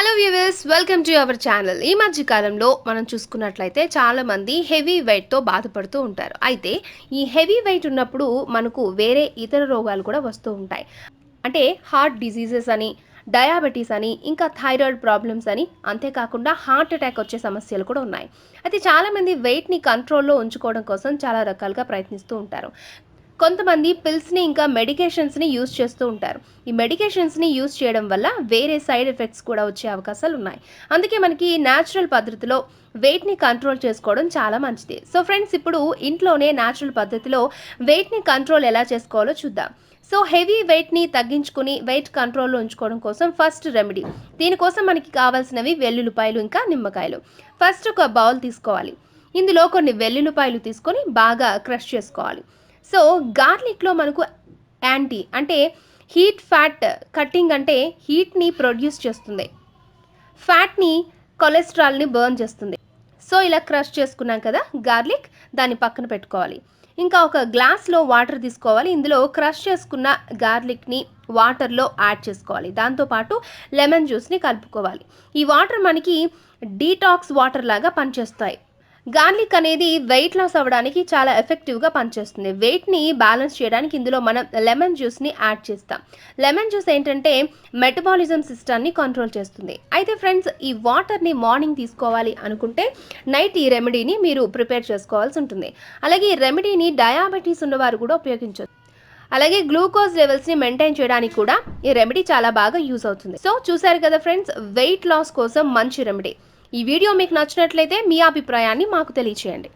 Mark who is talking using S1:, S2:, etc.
S1: Hello viewers, welcome to our channel. ఈ మధ్య కాలంలో మనం చూసుకున్నట్లయితే చాలా మంది హెవీ వెయిట్తో బాధపడుతూ ఉంటారు. అయితే ఈ హెవీ వెయిట్ ఉన్నప్పుడు మనకు వేరే ఇతర రోగాలు కూడా వస్తూ ఉంటాయి. అంటే హార్ట్ డిసీజెస్ అని, డయాబెటీస్ అని, ఇంకా థైరాయిడ్ ప్రాబ్లమ్స్ అని, అంతేకాకుండా హార్ట్ అటాక్ వచ్చే సమస్యలు కూడా ఉన్నాయి. అయితే చాలామంది వెయిట్ని కంట్రోల్లో ఉంచుకోవడం కోసం చాలా రకాలుగా ప్రయత్నిస్తూ ఉంటారు. కొంతమంది పిల్స్ని ఇంకా మెడికేషన్స్ని యూజ్ చేస్తూ ఉంటారు. ఈ మెడికేషన్స్ని యూజ్ చేయడం వల్ల వేరే సైడ్ ఎఫెక్ట్స్ కూడా వచ్చే అవకాశాలు ఉన్నాయి. అందుకే మనకి న్యాచురల్ పద్ధతిలో వెయిట్ని కంట్రోల్ చేసుకోవడం చాలా మంచిది. సో ఫ్రెండ్స్, ఇప్పుడు ఇంట్లోనే న్యాచురల్ పద్ధతిలో వెయిట్ని కంట్రోల్ ఎలా చేసుకోవాలో చూద్దాం. సో హెవీ వెయిట్ని తగ్గించుకుని వెయిట్ కంట్రోల్లో ఉంచుకోవడం కోసం ఫస్ట్ రెమెడీ. దీనికోసం మనకి కావాల్సినవి వెల్లుల్లిపాయలు ఇంకా నిమ్మకాయలు. ఫస్ట్ ఒక బౌల్ తీసుకోవాలి. ఇందులో కొన్ని వెల్లుల్లిపాయలు తీసుకొని బాగా క్రష్ చేసుకోవాలి. సో గార్లిక్లో మనకు యాంటీ అంటే హీట్ ఫ్యాట్ కట్టింగ్ అంటే హీట్ని ప్రొడ్యూస్ చేస్తుంది, ఫ్యాట్ని కొలెస్ట్రాల్ని బర్న్ చేస్తుంది. సో ఇలా క్రష్ చేసుకున్నాం కదా గార్లిక్, దాన్ని పక్కన పెట్టుకోవాలి. ఇంకా ఒక గ్లాస్లో వాటర్ తీసుకోవాలి. ఇందులో క్రష్ చేసుకున్న గార్లిక్ని వాటర్లో యాడ్ చేసుకోవాలి. దాంతోపాటు లెమన్ జ్యూస్ని కలుపుకోవాలి. ఈ వాటర్ మనకి డీటాక్స్ వాటర్ లాగా పనిచేస్తాయి. గార్లిక్ అనేది వెయిట్ లాస్ అవ్వడానికి చాలా ఎఫెక్టివ్గా పనిచేస్తుంది. వెయిట్ని బ్యాలెన్స్ చేయడానికి ఇందులో మనం లెమన్ జ్యూస్ని యాడ్ చేస్తాం. లెమన్ జ్యూస్ ఏంటంటే మెటబాలిజం సిస్టమ్ని కంట్రోల్ చేస్తుంది. అయితే ఫ్రెండ్స్, ఈ వాటర్ని మార్నింగ్ తీసుకోవాలి అనుకుంటే నైట్ ఈ రెమెడీని మీరు ప్రిపేర్ చేసుకోవాల్సి ఉంటుంది. అలాగే ఈ రెమెడీని డయాబెటీస్ ఉన్నవారు కూడా ఉపయోగించవచ్చు. అలాగే గ్లూకోజ్ లెవెల్స్ని మెయింటైన్ చేయడానికి కూడా ఈ రెమెడీ చాలా బాగా యూజ్ అవుతుంది. సో చూసారు కదా ఫ్రెండ్స్, వెయిట్ లాస్ కోసం మంచి రెమెడీ. ఈ వీడియో మీకు నచ్చినట్లయితే మీ అభిప్రాయాన్ని మాకు తెలియచేయండి.